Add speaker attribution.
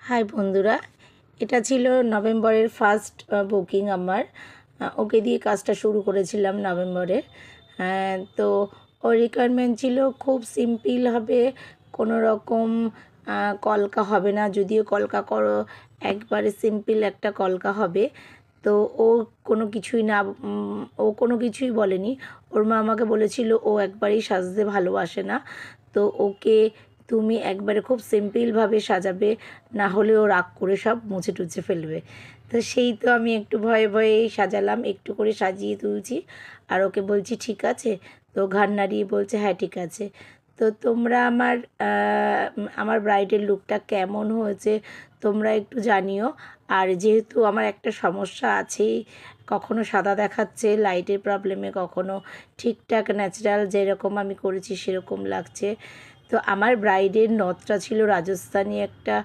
Speaker 1: High বন্ধুরা, এটা ছিল নভেম্বরের ফার্স্ট বুকিং আমার। ওকে দিয়ে কাজটা শুরু করেছিলাম নভেম্বরে। তো ওর রিকোয়ারমেন্ট ছিল খুব সিম্পল হবে, কোনো রকম কলকা হবে না। যদিও কলকা করো, একবারে সিম্পল একটা কলকা হবে। তো ও কোনো কিছুই না, ও কোনো কিছুই বলেনি। ওর মা আমাকে বলেছিল ও একবারেই সাজতে ভালোবাসে না, তো ওকে তুমি একবারে খুব সিম্পলভাবে সাজাবে, না হলে ও রাগ করে সব মুছে টুছে ফেলবে। তো সেই তো আমি একটু ভয়ে ভয়েই সাজালাম, একটু করে সাজিয়ে তুলছি আর ওকে বলছি ঠিক আছে। তো ঘাড় নাড়িয়ে বলছে হ্যাঁ ঠিক আছে। তো তোমরা আমার ব্রাইডের লুকটা কেমন হয়েছে তোমরা একটু জানিও। আর যেহেতু আমার একটা সমস্যা আছেই, কখনো সাদা দেখাচ্ছে লাইটের প্রবলেমে, কখনো ঠিকঠাক ন্যাচারাল যেরকম আমি করেছি সেরকম লাগছে। তো আমার ব্রাইডের নথটা ছিল রাজস্থানি একটা